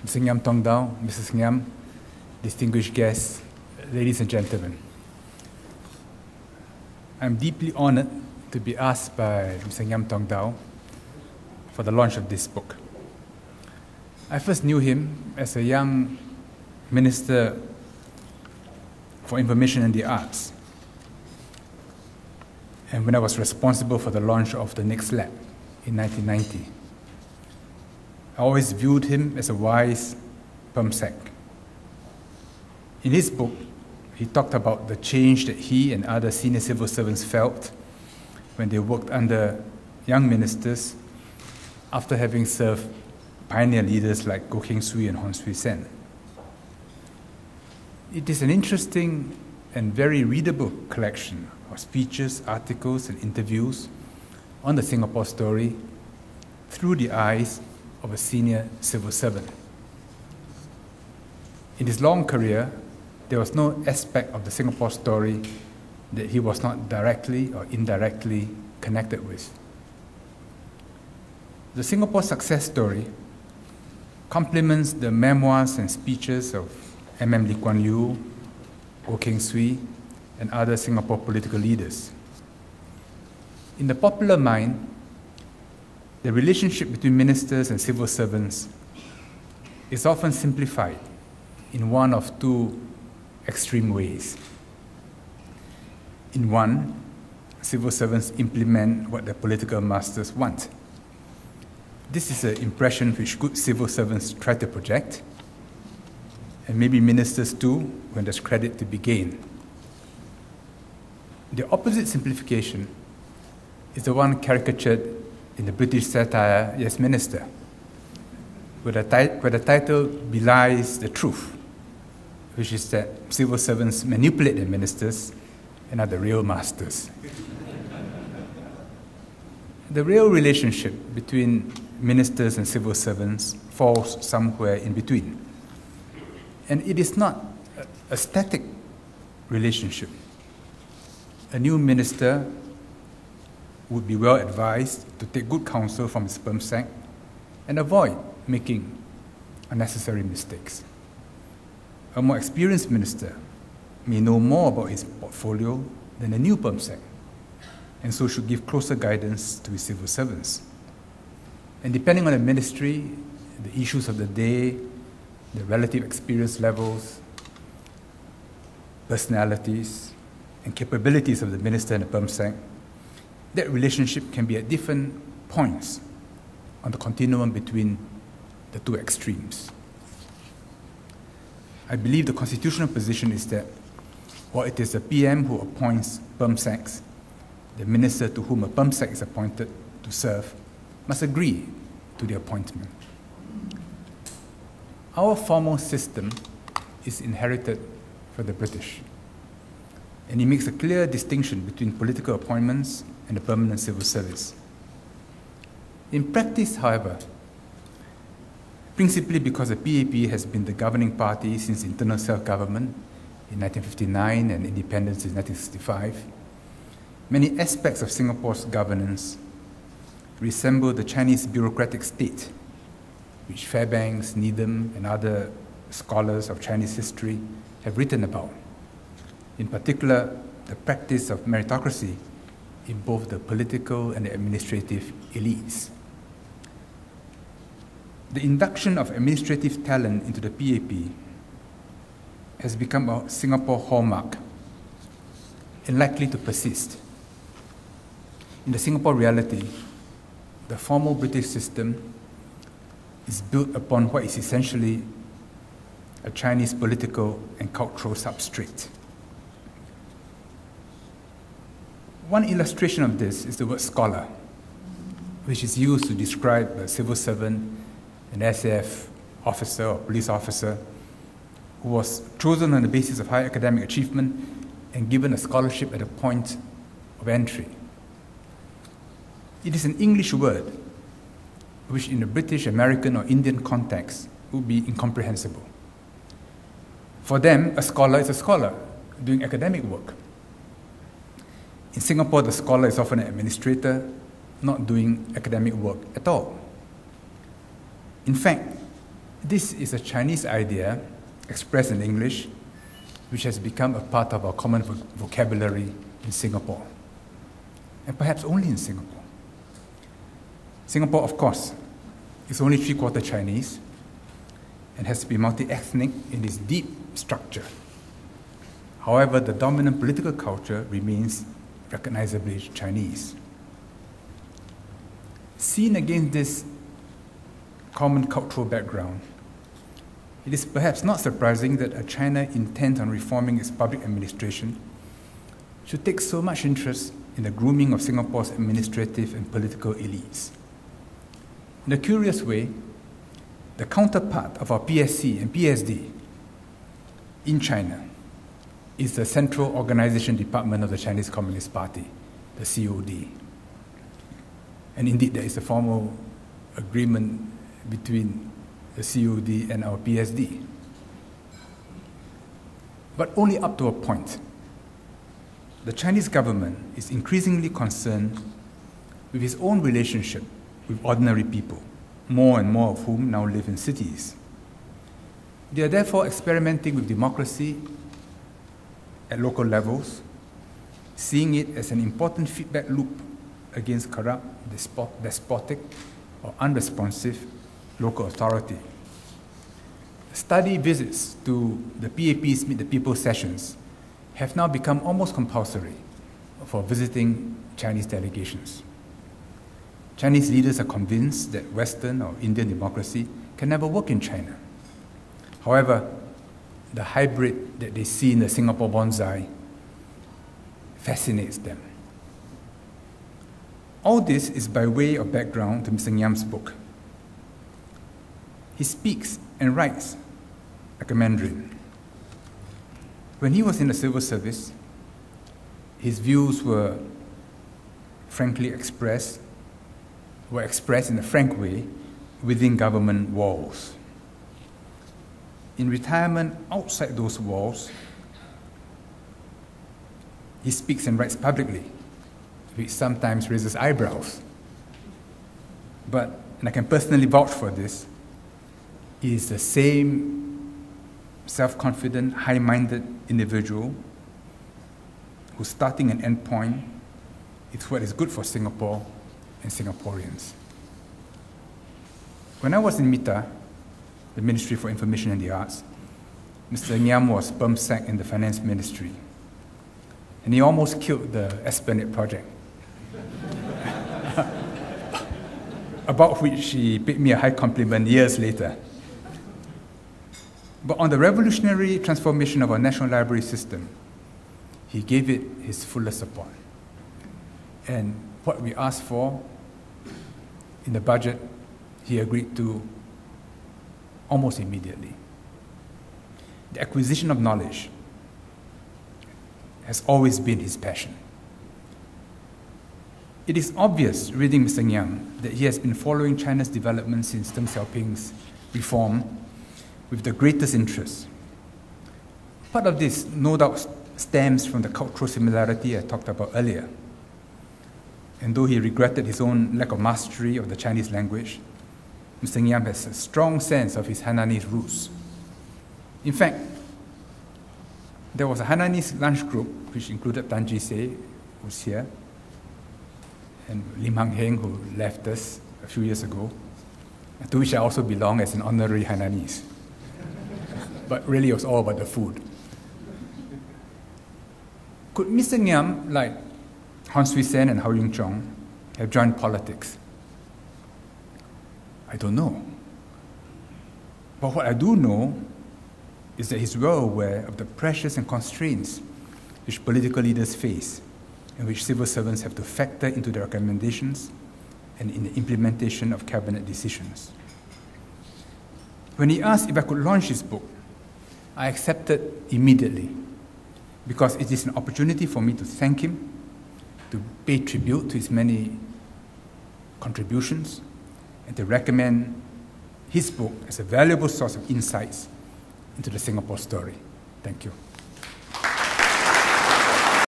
Mr. Ngiam Tong Dow, Mrs. Ngiam, distinguished guests, ladies and gentlemen. I'm deeply honored to be asked by Mr. Ngiam Tong Dow for the launch of this book. I first knew him as a young Minister for Information and the Arts, and when I was responsible for the launch of the Next Lab in 1990. I always viewed him as a wise permsec. In his book, he talked about the change that he and other senior civil servants felt when they worked under young ministers after having served pioneer leaders like Goh Keng Swee and Hon Swee Sen. It is an interesting and very readable collection of speeches, articles, and interviews on the Singapore story through the eyes of a senior civil servant. In his long career, there was no aspect of the Singapore story that he was not directly or indirectly connected with. The Singapore success story complements the memoirs and speeches of M.M. Lee Kuan Yew, Goh Keng Swee, and other Singapore political leaders. In the popular mind, the relationship between ministers and civil servants is often simplified in one of two extreme ways. In one, civil servants implement what their political masters want. This is an impression which good civil servants try to project, and maybe ministers too, when there's credit to be gained. The opposite simplification is the one caricatured in the British satire, Yes Minister, where the title belies the truth, which is that civil servants manipulate their ministers and are the real masters. The real relationship between ministers and civil servants falls somewhere in between. And it is not a static relationship. A new minister would be well advised to take good counsel from his permsec and avoid making unnecessary mistakes. A more experienced minister may know more about his portfolio than a new permsec, and so should give closer guidance to his civil servants. And depending on the ministry, the issues of the day, the relative experience levels, personalities, and capabilities of the minister and the permsec, that relationship can be at different points on the continuum between the two extremes. I believe the constitutional position is that while it is the PM who appoints permsecs, the minister to whom a permsec is appointed to serve must agree to the appointment. Our formal system is inherited from the British, and it makes a clear distinction between political appointments and the permanent civil service. In practice, however, principally because the PAP has been the governing party since internal self-government in 1959 and independence in 1965, many aspects of Singapore's governance resemble the Chinese bureaucratic state, which Fairbanks, Ngiam, and other scholars of Chinese history have written about. In particular, the practice of meritocracy in both the political and the administrative elites. The induction of administrative talent into the PAP has become a Singapore hallmark and likely to persist. In the Singapore reality, the formal British system is built upon what is essentially a Chinese political and cultural substrate. One illustration of this is the word scholar, which is used to describe a civil servant, an SAF officer or police officer, who was chosen on the basis of high academic achievement and given a scholarship at a point of entry. It is an English word, which in the British, American, or Indian context would be incomprehensible. For them, a scholar is a scholar doing academic work. In Singapore, the scholar is often an administrator, not doing academic work at all. In fact, This is a Chinese idea expressed in English, which has become a part of our common vocabulary in Singapore, and perhaps only in Singapore. Singapore, of course, is only three-quarter Chinese and has to be multi-ethnic in its deep structure. However, the dominant political culture remains recognizably Chinese. Seen against this common cultural background, it is perhaps not surprising that a China intent on reforming its public administration should take so much interest in the grooming of Singapore's administrative and political elites. In a curious way, the counterpart of our PSC and PSD in China is the Central Organization Department of the Chinese Communist Party, the COD. And indeed, there is a formal agreement between the COD and our PSD. But only up to a point. The Chinese government is increasingly concerned with its own relationship with ordinary people, more and more of whom now live in cities. They are therefore experimenting with democracy at local levels, seeing it as an important feedback loop against corrupt, despotic, or unresponsive local authority. Study visits to the PAP's Meet the People sessions have now become almost compulsory for visiting Chinese delegations. Chinese leaders are convinced that Western or Indian democracy can never work in China. However, the hybrid that they see in the Singapore bonsai fascinates them. All this is by way of background to Mr. Ngiam's book. He speaks and writes like a Mandarin. When he was in the civil service, his views were expressed in a frank way within government walls. In retirement, outside those walls, he speaks and writes publicly, which sometimes raises eyebrows. But, and I can personally vouch for this, he is the same self-confident, high-minded individual whose starting and end point is what is good for Singapore and Singaporeans. When I was in MITA, the Ministry for Information and the Arts, Mr. Ngiam was perm sec in the Finance Ministry, and he almost killed the Esplanade project, about which he paid me a high compliment years later. But on the revolutionary transformation of our National Library system, he gave it his fullest support. And what we asked for in the budget, he agreed to almost immediately. The acquisition of knowledge has always been his passion. It is obvious, reading Mr. Ngiam, that he has been following China's development since Deng Xiaoping's reform with the greatest interest. Part of this, no doubt, stems from the cultural similarity I talked about earlier. And though he regretted his own lack of mastery of the Chinese language, Mr. Ngiam has a strong sense of his Hainanese roots. In fact, there was a Hainanese lunch group which included Tan Ji Se, who's here, and Lim Hang Heng, who left us a few years ago, to which I also belong as an honorary Hainanese. But really, it was all about the food. Could Mr. Ngiam, like Hon Swee Sen and Hou Ying Chong, have joined politics? I don't know. But what I do know is that he's well aware of the pressures and constraints which political leaders face and which civil servants have to factor into their recommendations and in the implementation of cabinet decisions. When he asked if I could launch his book, I accepted immediately because it is an opportunity for me to thank him, to pay tribute to his many contributions, and to recommend his book as a valuable source of insights into the Singapore story. Thank you.